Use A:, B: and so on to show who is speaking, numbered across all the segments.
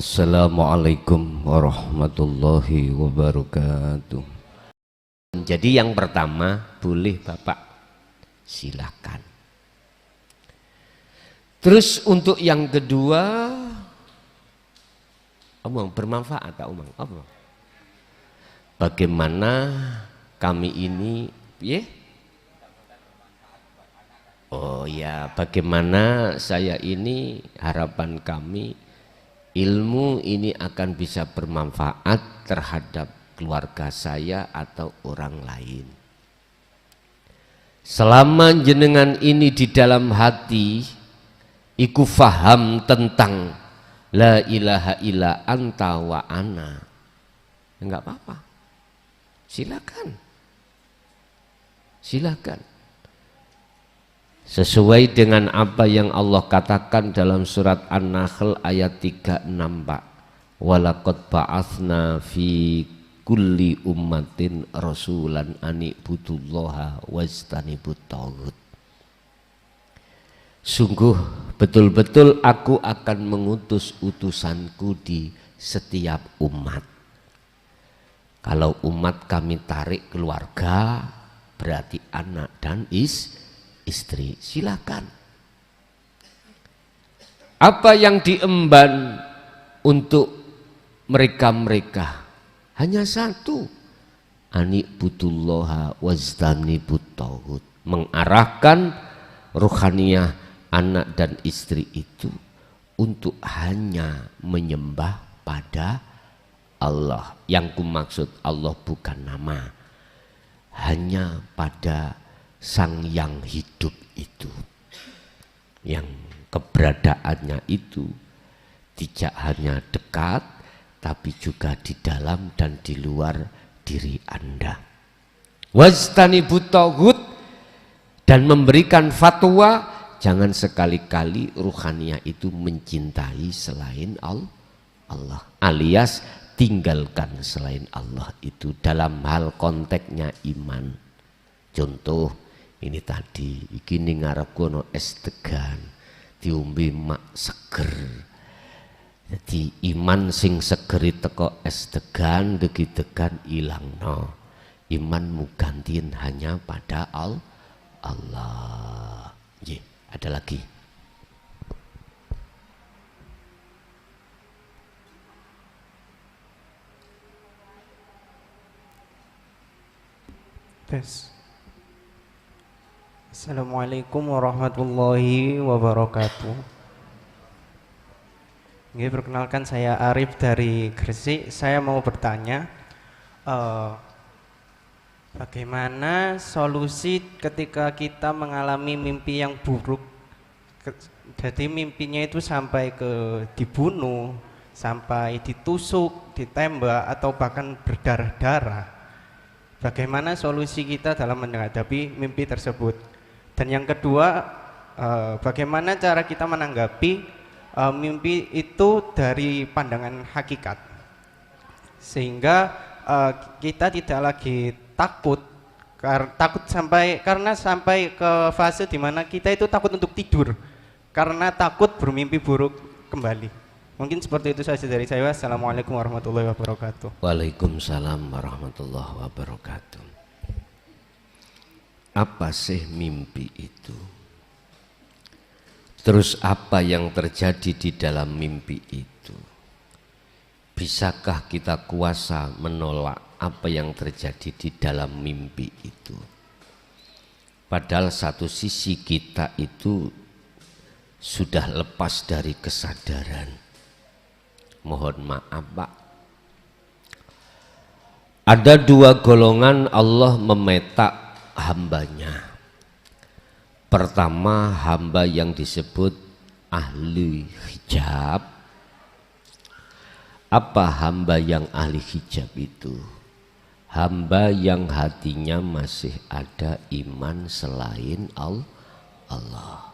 A: Assalamualaikum warahmatullahi wabarakatuh. Jadi yang pertama, boleh Bapak, silakan. Terus untuk yang kedua, omong bermanfaat tak omong? Apa? Bagaimana kami ini, oh ya, bagaimana saya ini, harapan kami ilmu ini akan bisa bermanfaat terhadap keluarga saya atau orang lain. Selama jenengan ini di dalam hati iku faham tentang la ilaha illa anta wa ana, enggak apa-apa, silakan, silakan. Sesuai dengan apa yang Allah katakan dalam surat An-Nahl ayat 36, Pak. Walaqad ba'atsna fi kulli ummatin rasulan ani'budullaha wajtanibut taghut. Sungguh betul-betul aku akan mengutus utusanku di setiap umat. Kalau umat kami tarik keluarga, berarti anak dan istri, silakan. Apa yang diemban untuk mereka-mereka hanya satu, ani'budullaha wajtanibut taghut, mengarahkan ruhaniyah anak dan istri itu untuk hanya menyembah pada Allah. Yang kumaksud Allah bukan nama, hanya pada Sang yang hidup itu, yang keberadaannya itu tidak hanya dekat, tapi juga di dalam dan di luar diri Anda. Wajtanibut taghut, dan memberikan fatwa jangan sekali-kali ruhaniyah itu mencintai selain Allah, alias tinggalkan selain Allah itu dalam hal konteksnya iman. Contoh ini tadi, iki ngarep kono es degan, diombe mak seger. Jadi iman sing segeri teko es degan, gegidegan ilangno. Imanmu gantiin hanya pada Allah. Ada lagi.
B: Tes. Assalamualaikum warahmatullahi wabarakatuh. Perkenalkan, saya Arif dari Gresik. Saya mau bertanya, bagaimana solusi ketika kita mengalami mimpi yang buruk? Jadi mimpinya itu sampai ke dibunuh, sampai ditusuk, ditembak, atau bahkan berdarah-darah. Bagaimana solusi kita dalam menghadapi mimpi tersebut? Dan yang kedua, bagaimana cara kita menanggapi mimpi itu dari pandangan hakikat, sehingga kita tidak lagi takut karena sampai ke fase dimana kita itu takut untuk tidur karena takut bermimpi buruk kembali. Mungkin seperti itu saja dari saya. Assalamualaikum warahmatullahi wabarakatuh.
A: Waalaikumsalam warahmatullahi wabarakatuh. Apa sih mimpi itu? Terus apa yang terjadi di dalam mimpi itu? Bisakah kita kuasa menolak apa yang terjadi di dalam mimpi itu? Padahal satu sisi kita itu sudah lepas dari kesadaran. Mohon maaf, Pak. Ada dua golongan Allah memetak hambanya. Pertama, hamba yang disebut ahli hijab. Apa hamba yang ahli hijab itu? Hamba yang hatinya masih ada iman selain Allah.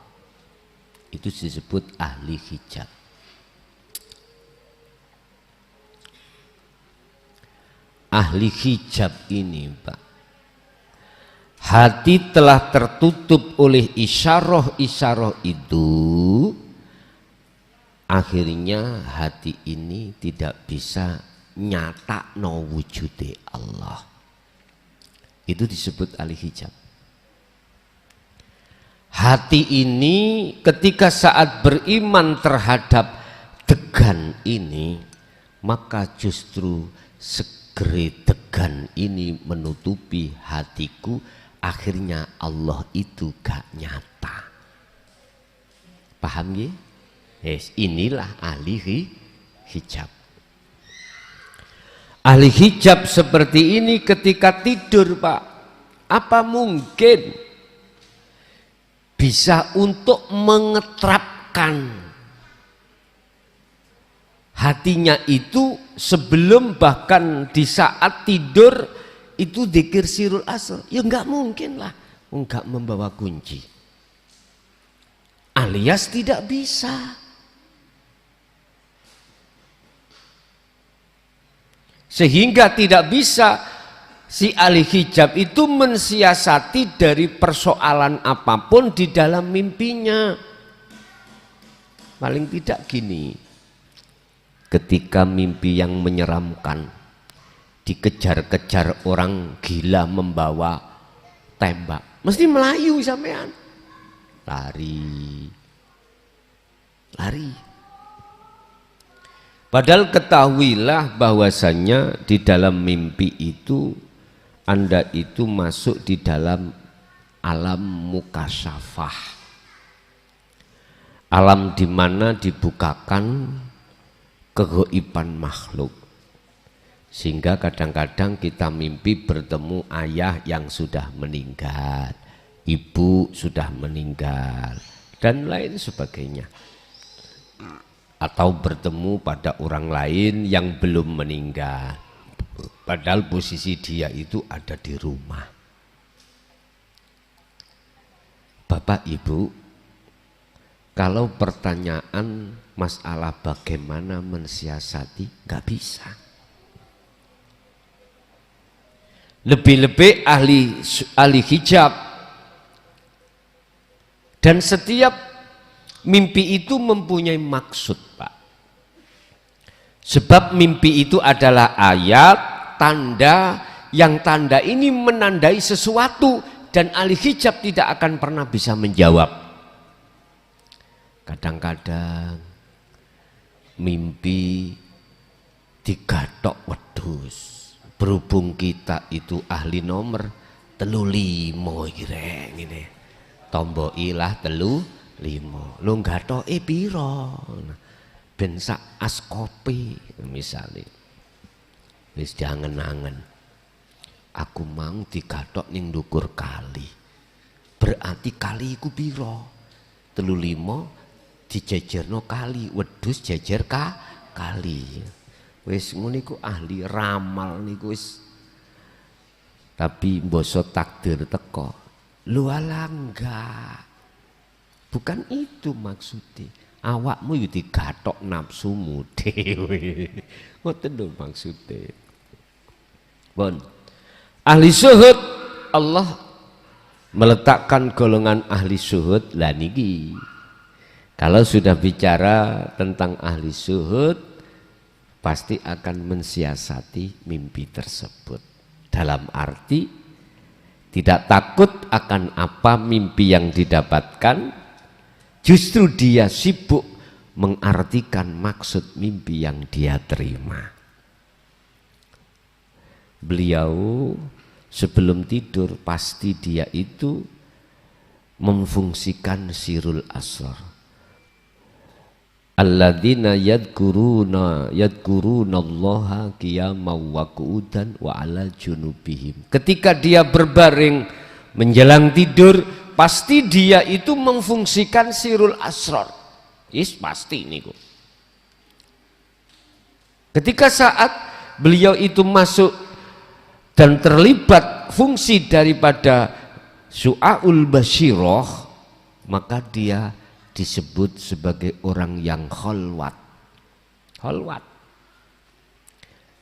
A: Itu disebut ahli hijab. Ahli hijab ini, Pak, hati telah tertutup oleh isyarah-isyarah itu, akhirnya hati ini tidak bisa nyata no wujude Allah. Itu disebut ahli hijab. Hati ini ketika saat beriman terhadap degan ini, maka justru segeri degan ini menutupi hatiku, akhirnya Allah itu gak nyata. Paham ya? Yes, inilah ahli hijab. Ahli hijab seperti ini ketika tidur, Pak, apa mungkin bisa untuk mengetrapkan hatinya itu sebelum bahkan di saat tidur itu dzikir sirul asr? Ya enggak mungkin lah, enggak membawa kunci, alias tidak bisa. Sehingga tidak bisa si ahli hijab itu mensiasati dari persoalan apapun di dalam mimpinya. Paling tidak gini, ketika mimpi yang menyeramkan, dikejar-kejar orang gila membawa tembak, mesti melayu sampean, lari. Padahal ketahuilah bahwasannya di dalam mimpi itu Anda itu masuk di dalam alam mukasyafah, alam di mana dibukakan kegaiban makhluk. Sehingga kadang-kadang kita mimpi bertemu ayah yang sudah meninggal, ibu sudah meninggal, dan lain sebagainya. Atau bertemu pada orang lain yang belum meninggal, padahal posisi dia itu ada di rumah. Bapak Ibu, kalau pertanyaan masalah bagaimana mensiasati, nggak bisa. Lebih-lebih ahli hijab, dan setiap mimpi itu mempunyai maksud, Pak. Sebab mimpi itu adalah ayat, tanda, yang tanda ini menandai sesuatu, dan ahli hijab tidak akan pernah bisa menjawab. Kadang-kadang mimpi digathok wedhus, berhubung kita itu ahli nomor 35 kira ngene. Tombokilah 35. Lu gathoke pira? Ben sak as kopi misale. Wis jangen-angen. Aku mau digathok ning ndukur kali. Berarti kali iku pira? 35 dijejerno kali, wedhus jejer kali. Wis ngono iku ahli ramal niku wis. Tapi mbasa takdir teko. Lu alah enggak. Bukan itu maksudnya. Awakmu yo digathok nafsumu dhewe. Ngoten lho maksudnya. Bon. Ahli syuhud, Allah meletakkan golongan ahli syuhud lah niki. Kalau sudah bicara tentang ahli syuhud, pasti akan mensiasati mimpi tersebut. Dalam arti tidak takut akan apa mimpi yang didapatkan, justru dia sibuk mengartikan maksud mimpi yang dia terima. Beliau sebelum tidur pasti dia itu memfungsikan sirul asrar. Alladzina yadkuruna Allaha qiyaman wa qu'udan wa ala junubihim. Ketika dia berbaring menjelang tidur, pasti dia itu memfungsikan sirul asrar. Is pasti niku. Ketika saat beliau itu masuk dan terlibat fungsi daripada su'aul basyirah, maka dia disebut sebagai orang yang khalwat. Khalwat.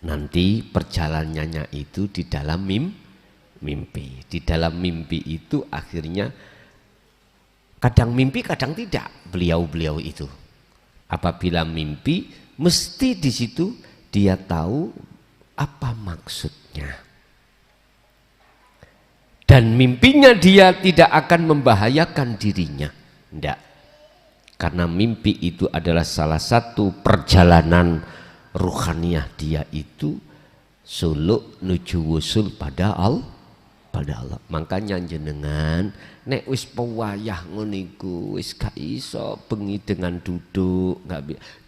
A: Nanti perjalanannya itu di dalam mimpi. Di dalam mimpi itu akhirnya kadang mimpi kadang tidak beliau-beliau itu. Apabila mimpi, mesti di situ dia tahu apa maksudnya. Dan mimpinya dia tidak akan membahayakan dirinya. Tidak. Karena mimpi itu adalah salah satu perjalanan ruhaniyah dia itu suluk nuju wusul pada Allah. Makanya jenengan nek wis pewayah ngono iku wis gak iso bengi dengan duduk,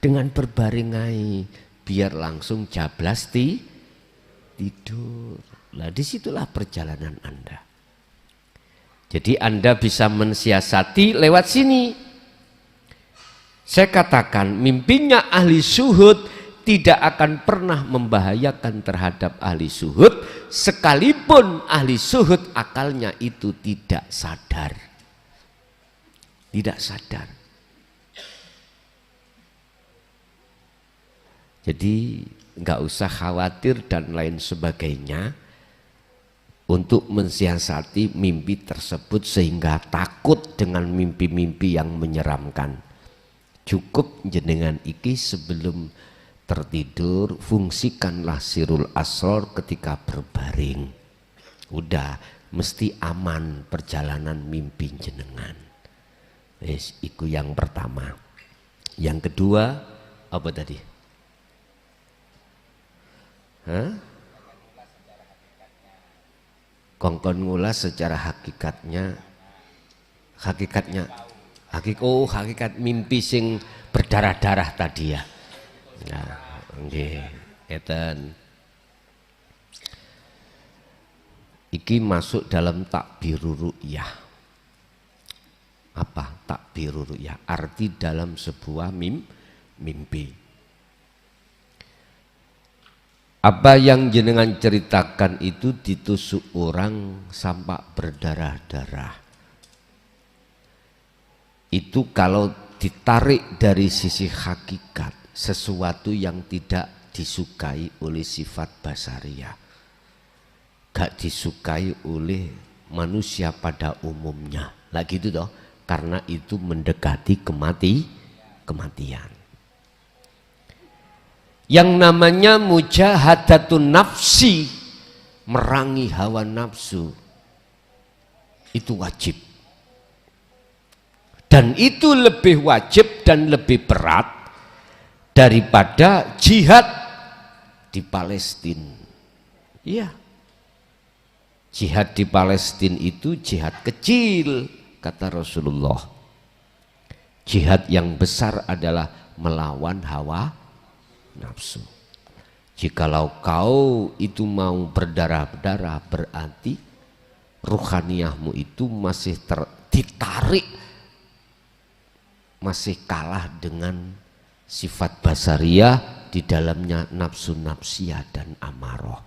A: dengan berbaring ae biar langsung jablas tidur. Lah disitulah perjalanan Anda. Jadi Anda bisa mensiasati lewat sini. Saya katakan mimpinya ahli syuhud tidak akan pernah membahayakan terhadap ahli syuhud, sekalipun ahli syuhud akalnya itu tidak sadar. Tidak sadar. Jadi nggak usah khawatir dan lain sebagainya untuk mensiasati mimpi tersebut sehingga takut dengan mimpi-mimpi yang menyeramkan. Cukup jenengan iki sebelum tertidur fungsikanlah sirul asror ketika berbaring. Udah mesti aman perjalanan mimpi jenengan. Wes iku yang pertama. Yang kedua apa tadi? Kongkon ngulas secara hakikatnya. Hakikat mimpi sing berdarah-darah tadi ya. Nah, nggih, ngeten. Iki masuk dalam takbirur ru'yah. Apa takbirur ru'yah? Arti dalam sebuah mimpi. Apa yang jenengan ceritakan itu ditusuk orang sampai berdarah-darah. Itu kalau ditarik dari sisi hakikat, sesuatu yang tidak disukai oleh sifat basariyah, gak disukai oleh manusia pada umumnya. Lah gitu toh, karena itu mendekati kematian. Yang namanya mujahadatun nafsi, merangi hawa nafsu, itu wajib. Dan itu lebih wajib dan lebih berat daripada jihad di Palestina. Iya. Jihad di Palestina itu jihad kecil, kata Rasulullah. Jihad yang besar adalah melawan hawa nafsu. Jikalau kau itu mau berdarah-darah, berarti ruhaniyahmu itu masih ditarik, masih kalah dengan sifat basariyah, di dalamnya nafsu nafsiyah dan amaroh.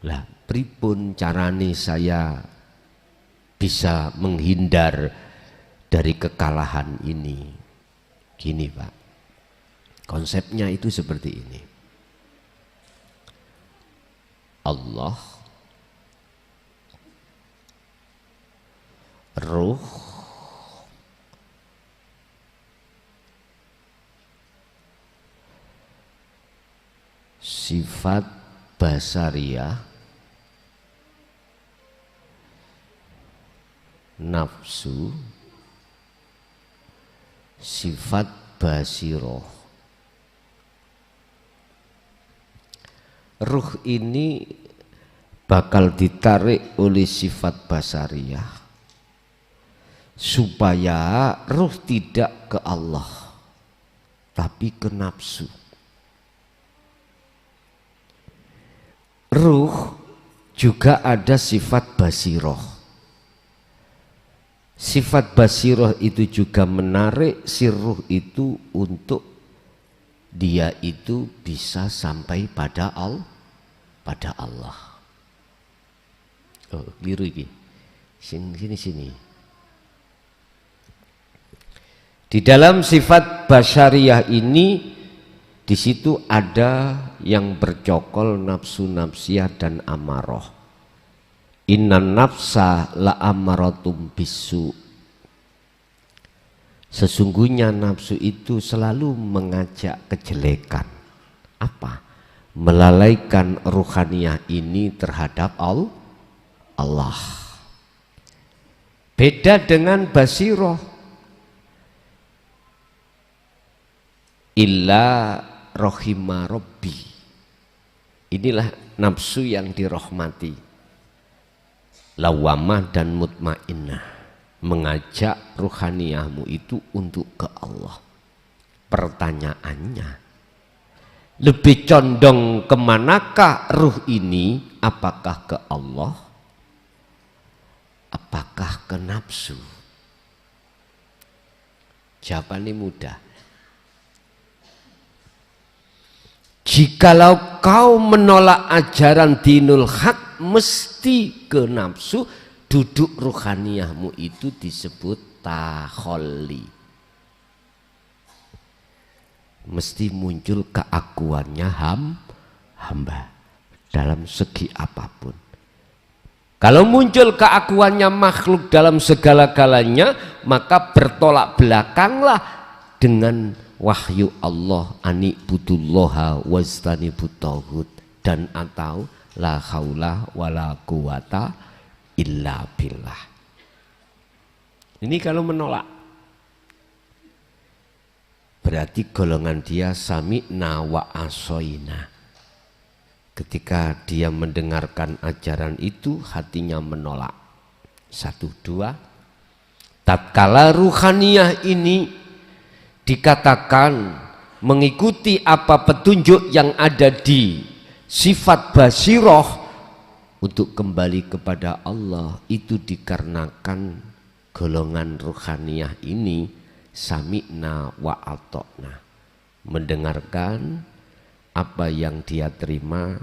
A: Lah pripun carane saya bisa menghindar dari kekalahan ini? Gini Pak, konsepnya itu seperti ini. Allah, ruh, sifat basariyah, nafsu, sifat basiroh. Ruh ini bakal ditarik oleh sifat basariyah supaya ruh tidak ke Allah tapi ke nafsu. Ruh juga ada sifat basiroh. Sifat basiroh itu juga menarik si ruh itu untuk dia itu bisa sampai pada Allah. Oh, biru ini. Sini. Di dalam sifat basyariyah ini, di situ ada yang bercokol nafsu nafsiyah dan amaroh. Inna nafsa la amaratum bisu. Sesungguhnya nafsu itu selalu mengajak kejelekan. Apa? Melalaikan ruhaniyah ini terhadap Allah. Beda dengan basiroh. Illa rohima robbi. Inilah nafsu yang dirahmati. Lawamah dan mutmainnah. Mengajak ruhaniyahmu itu untuk ke Allah. Pertanyaannya, lebih condong kemanakah ruh ini? Apakah ke Allah? Apakah ke nafsu? Jawabannya mudah. Jikalau kau menolak ajaran dinul haq, mesti ke nafsu, duduk ruhaniyahmu itu disebut takholli. Mesti muncul keakuannya hamba dalam segi apapun. Kalau muncul keakuannya makhluk dalam segala-galanya, maka bertolak belakanglah dengan wahyu Allah, ani'budullaha wajtanibut tauhid, dan atau la haula wala quwata illa billah. Ini kalau menolak, berarti golongan dia sami'na wa asoina. Ketika dia mendengarkan ajaran itu, hatinya menolak. 1, 2. Tatkala ruhaniyah ini dikatakan mengikuti apa petunjuk yang ada di sifat basiroh untuk kembali kepada Allah, itu dikarenakan golongan ruhaniyah ini sami'na wa atokna, mendengarkan apa yang dia terima,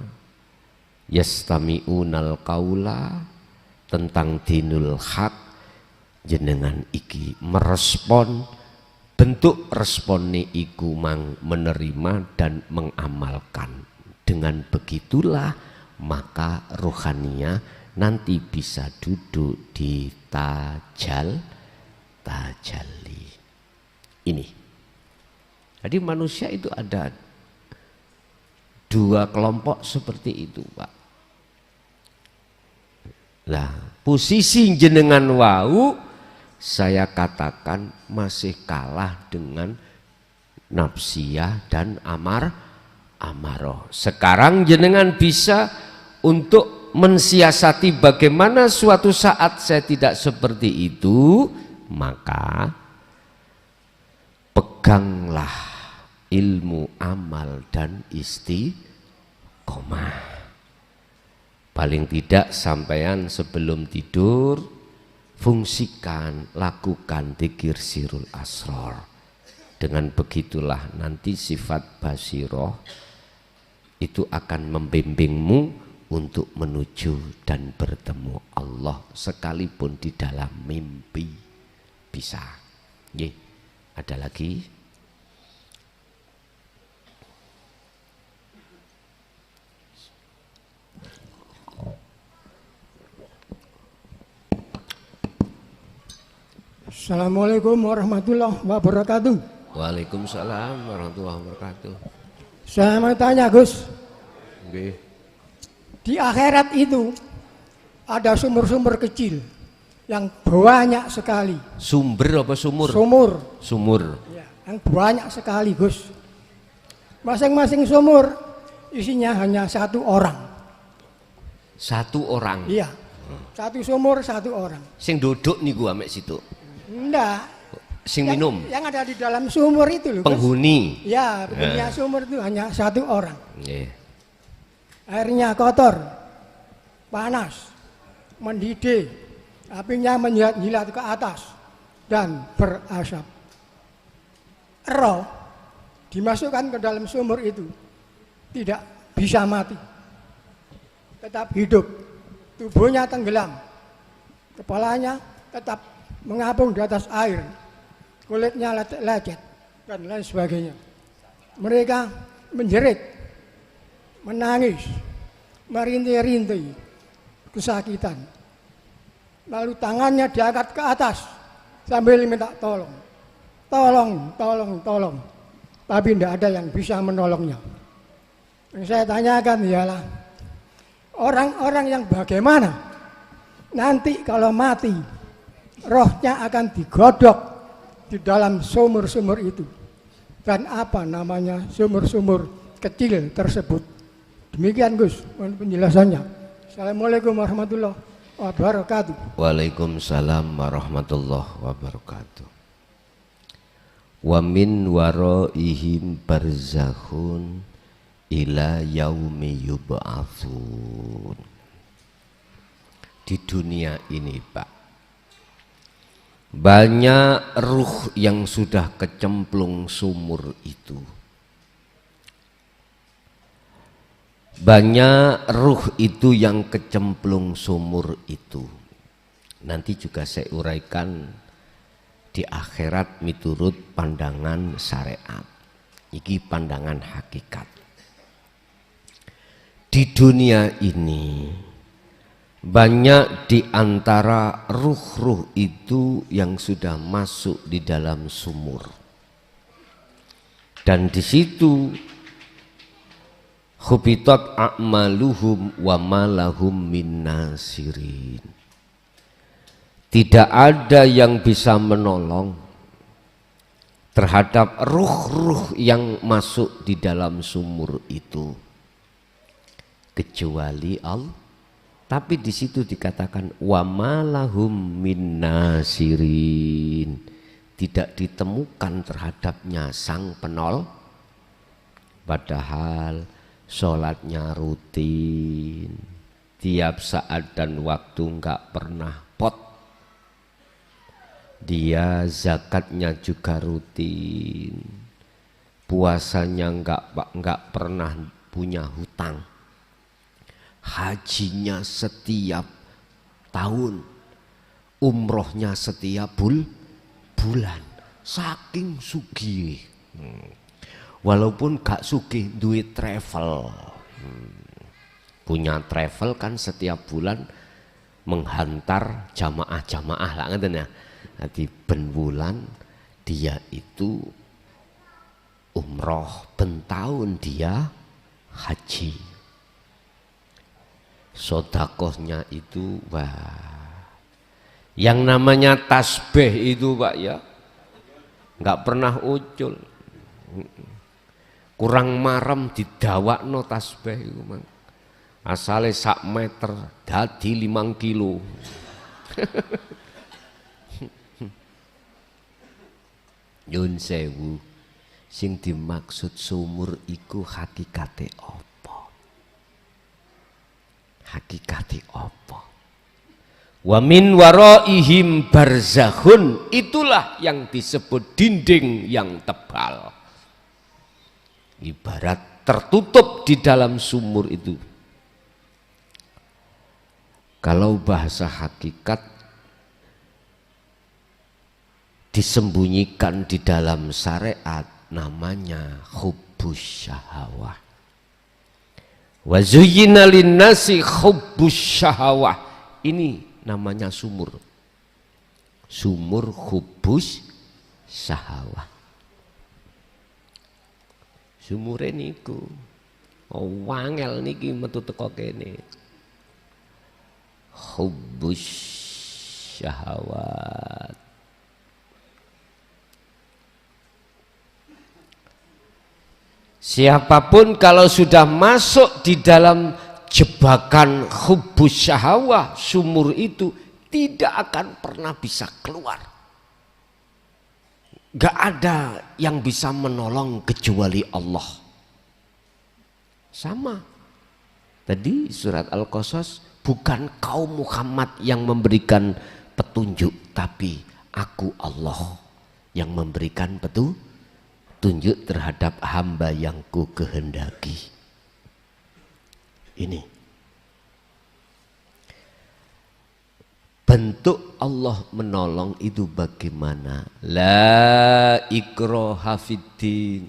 A: yastami'unal qaula, tentang dinul haq, jenengan iki merespon. Bentuk responnya iku menerima dan mengamalkan. Dengan begitulah maka ruhaniyah nanti bisa duduk di tajalli. Ini. Jadi manusia itu ada 2 kelompok seperti itu, Pak. Nah, posisi jenengan wau saya katakan masih kalah dengan nafsiyah dan amaroh. Sekarang jenengan bisa untuk mensiasati bagaimana suatu saat saya tidak seperti itu, maka peganglah ilmu amal dan istiqomah. Paling tidak sampean sebelum tidur fungsikan, lakukan dzikir sirul asrar. Dengan begitulah nanti sifat basiroh itu akan membimbingmu untuk menuju dan bertemu Allah sekalipun di dalam mimpi. Bisa. Nggih. Ada lagi?
C: Assalamualaikum warahmatullahi wabarakatuh.
A: Waalaikumsalam warahmatullahi wabarakatuh.
C: Saya mau tanya, Gus.
A: Okay.
C: Di akhirat itu ada sumur-sumur kecil yang banyak sekali.
A: Sumber apa sumur? Sumur.
C: Ya, yang banyak sekali, Gus. Masing-masing sumur isinya hanya 1 orang.
A: 1 orang?
C: Iya. 1 sumur 1 orang.
A: Sing duduk niku amek situ.
C: Enggak.
A: Sing minum.
C: Yang ada di dalam sumur itu loh.
A: Penghuni.
C: Ya, penghuni sumur itu hanya 1 orang.
A: Yeah.
C: Airnya kotor, panas, mendidih, apinya menjilat ke atas dan berasap. Roh dimasukkan ke dalam sumur itu tidak bisa mati, tetap hidup, tubuhnya tenggelam, kepalanya tetap mengapung di atas air, kulitnya lecet dan lain sebagainya. Mereka menjerit, menangis, merintih-rintih, kesakitan. Lalu tangannya diangkat ke atas sambil minta tolong. tolong. Tapi tidak ada yang bisa menolongnya. Yang saya tanyakan ialah orang-orang yang bagaimana nanti kalau mati rohnya akan digodok di dalam sumur-sumur itu. Dan apa namanya sumur-sumur kecil tersebut. Demikian Gus penjelasannya. Assalamualaikum warahmatullahi wabarakatuh.
A: Waalaikumsalam warahmatullahi wabarakatuh. Wa min waraihim barzakhun ila yaumi yub'atsun. Di dunia ini Pak, banyak ruh yang sudah kecemplung sumur itu. Banyak ruh itu yang kecemplung sumur itu. Nanti juga saya uraikan di akhirat miturut pandangan syariat. Iki pandangan hakikat. Di dunia ini banyak di antara ruh-ruh itu yang sudah masuk di dalam sumur. Dan di situ khubitat a'maluhum wa malahum min nasirin. Tidak ada yang bisa menolong terhadap ruh-ruh yang masuk di dalam sumur itu kecuali Allah. Tapi di situ dikatakan wa malahum min nasirin. Tidak ditemukan terhadapnya sang penol. Padahal sholatnya rutin, tiap saat dan waktu enggak pernah pot. Dia zakatnya juga rutin, puasanya enggak pernah punya hutang. Hajinya setiap tahun, umrohnya setiap bulan, saking sugih. Walaupun gak sugih duit travel, punya travel kan setiap bulan menghantar jamaah-jamaah lah ngeten ya. Nanti ben bulan dia itu umroh, ben tahun dia haji. Sodakohnya itu wah, yang namanya tasbih itu Pak ya nggak pernah ucul, kurang marem didawakno tasbih itu man. Asale sak meter dadi 5 kilo. Nyun sewu, sing dimaksud sumur iku hakikate apa? Hakikati apa? Wa min waraihim barzakhun, itulah yang disebut dinding yang tebal. Ibarat tertutup di dalam sumur itu. Kalau bahasa hakikat disembunyikan di dalam syariat namanya hubbus syahawah. Wa zuyyina linnasi hubbus syahawah. Ini namanya sumur. Sumur hubbus syahawah. Sumure niku wangel niki metu teko kene. Hubbus syahawat. Siapapun kalau sudah masuk di dalam jebakan hubbus syahawah, sumur itu tidak akan pernah bisa keluar. Gak ada yang bisa menolong kecuali Allah. Sama. Tadi surat Al-Qasas, bukan kaum Muhammad yang memberikan petunjuk, tapi aku Allah yang memberikan petunjuk terhadap hamba yang ku kehendaki. Ini bentuk Allah menolong itu bagaimana? La ikraha fiddin,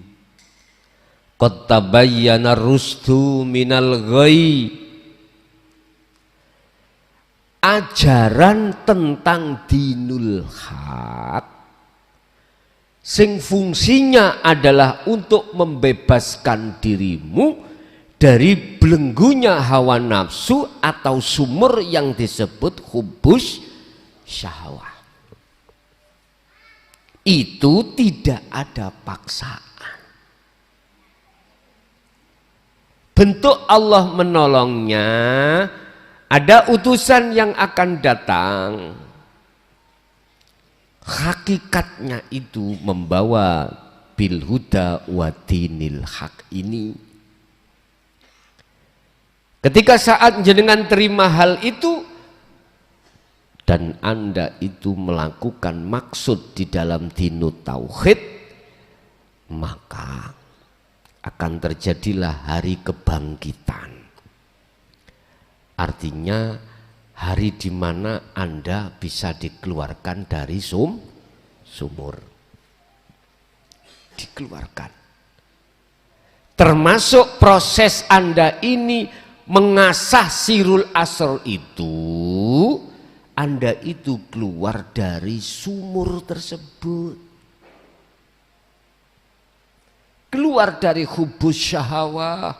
A: qad tabayyana rusdu minal ghayy. Ajaran tentang dinul haq sing fungsinya adalah untuk membebaskan dirimu dari belenggunya hawa nafsu atau sumur yang disebut hubus syahwat. Itu tidak ada paksaan. Bentuk Allah menolongnya, ada utusan yang akan datang. Hakikatnya itu membawa bil huda wa dinil haq ini. Ketika saat jenengan terima hal itu dan Anda itu melakukan maksud di dalam dinut tauhid, maka akan terjadilah hari kebangkitan. Artinya hari di mana Anda bisa dikeluarkan dari sumur. Dikeluarkan. Termasuk proses Anda ini mengasah sirul asr itu, Anda itu keluar dari sumur tersebut. Keluar dari hubus syahwah.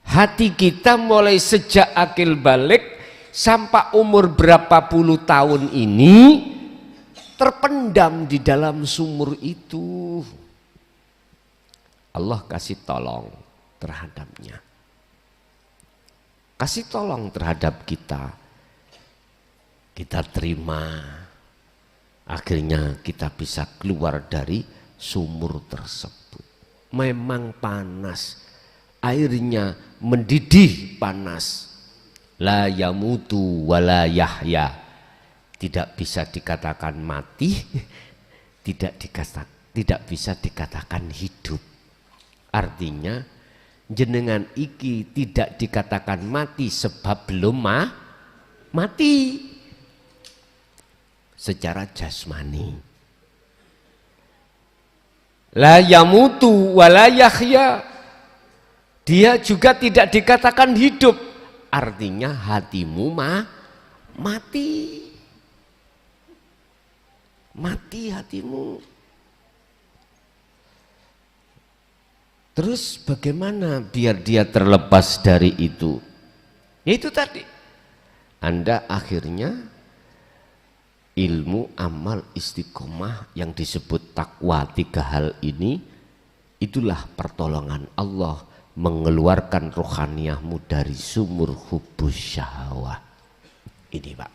A: Hati kita mulai sejak akil balik sampai umur berapa puluh tahun ini terpendam di dalam sumur itu. Allah kasih tolong terhadapnya. Kasih tolong terhadap kita. Kita terima. Akhirnya kita bisa keluar dari sumur tersebut. Memang panas. Airnya mendidih panas. La yamutu wala yahya. Tidak bisa dikatakan mati, tidak bisa dikatakan hidup. Artinya jenengan iki tidak dikatakan mati sebab belum mati secara jasmani. La yamutu wala yahya. Dia juga tidak dikatakan hidup, artinya hatimu mati. Mati hatimu. Terus bagaimana biar dia terlepas dari itu? Ya itu tadi. Anda akhirnya ilmu, amal, istiqomah yang disebut takwa, 3 hal ini, itulah pertolongan Allah mengeluarkan rohaniyahmu dari sumur hubus syahwat. Ini Pak.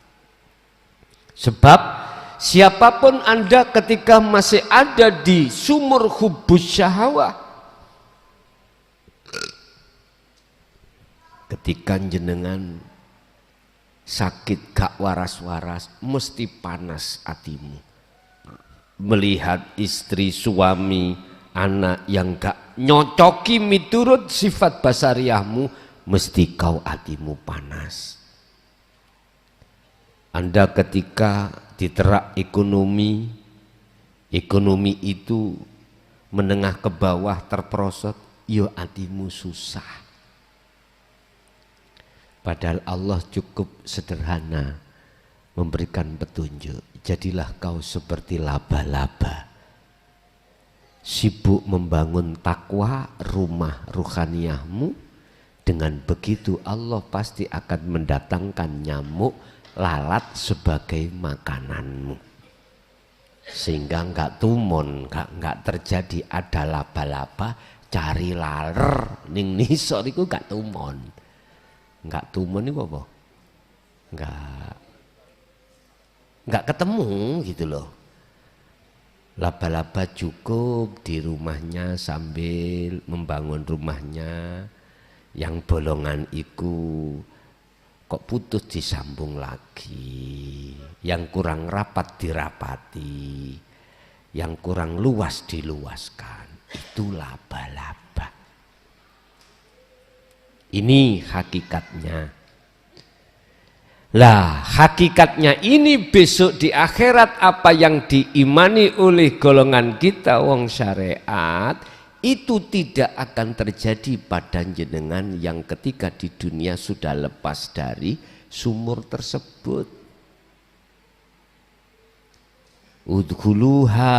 A: Sebab siapapun Anda ketika masih ada di sumur hubus syahwat, ketika jenengan sakit gak waras-waras, mesti panas hatimu. Melihat istri, suami, anak yang gak nyocoki miturut sifat basariahmu, mesti kau hatimu panas. Anda ketika diterak ekonomi itu menengah ke bawah terperosot, yo hatimu susah. Padahal Allah cukup sederhana memberikan petunjuk. Jadilah kau seperti laba-laba. Sibuk membangun takwa rumah ruhaniyahmu. Dengan begitu Allah pasti akan mendatangkan nyamuk lalat sebagai makananmu. Sehingga enggak tumon, enggak terjadi ada laba-laba cari laler ning nisor iku enggak tumon. Enggak tumon itu apa? Enggak ketemu gitu loh. Laba-laba cukup di rumahnya sambil membangun rumahnya, yang bolongan itu kok putus disambung lagi, yang kurang rapat dirapati, yang kurang luas diluaskan. Itu laba-laba. Ini hakikatnya. Lah hakikatnya ini besok di akhirat apa yang diimani oleh golongan kita wong syariat itu tidak akan terjadi pada jenengan yang ketika di dunia sudah lepas dari sumur tersebut. udkhuluha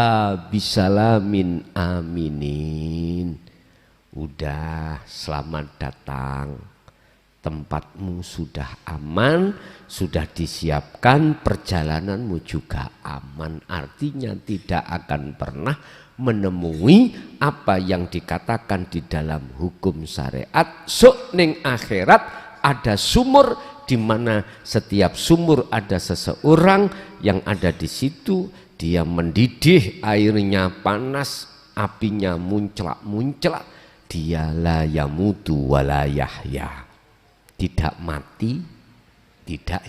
A: bisalamin aminin. Udah, selamat datang. Tempatmu sudah aman, sudah disiapkan, perjalananmu juga aman. Artinya tidak akan pernah menemui apa yang dikatakan di dalam hukum syariat. Sok ning akhirat ada sumur, di mana setiap sumur ada seseorang yang ada di situ. Dia mendidih, airnya panas, apinya munclak-munclak. Dia la yamutu wa la yahya. Tidak mati, tidak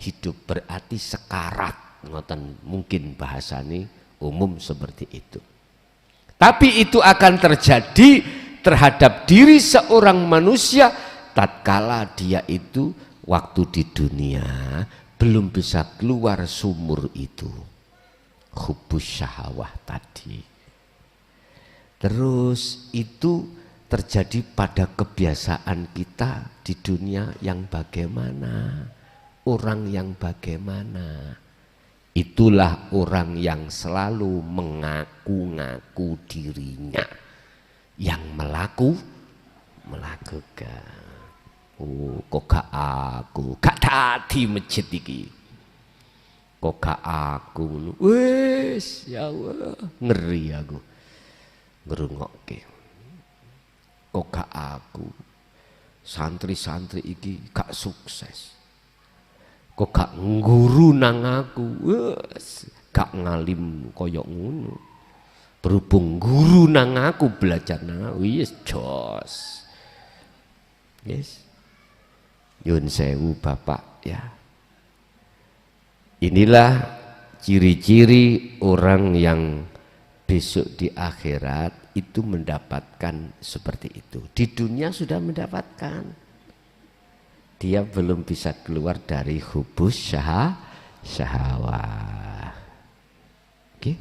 A: hidup, berarti sekarat. Ngoten mungkin bahasane umum seperti itu. Tapi itu akan terjadi terhadap diri seorang manusia tatkala dia itu waktu di dunia belum bisa keluar sumur itu. Hubus syahwah tadi. Terus itu terjadi pada kebiasaan kita di dunia yang bagaimana, orang yang bagaimana. Itulah orang yang selalu mengaku-ngaku dirinya yang melakukan. Oh, kok gak aku, gak tadi masjid iki. Kok gak aku, wis ya Allah, ngeri aku. Ngrungokke. Kok gak aku, santri-santri iki gak sukses. Kok gak nguru nang aku, wes gak ngalim koyok ngono. Berhubung guru nang aku belajar nang aku, yes jos. Yes. Yun sewu Bapak ya. Inilah ciri-ciri orang yang besok di akhirat itu mendapatkan seperti itu. Di dunia sudah mendapatkan. Dia belum bisa keluar dari hubus syahwah. Oke?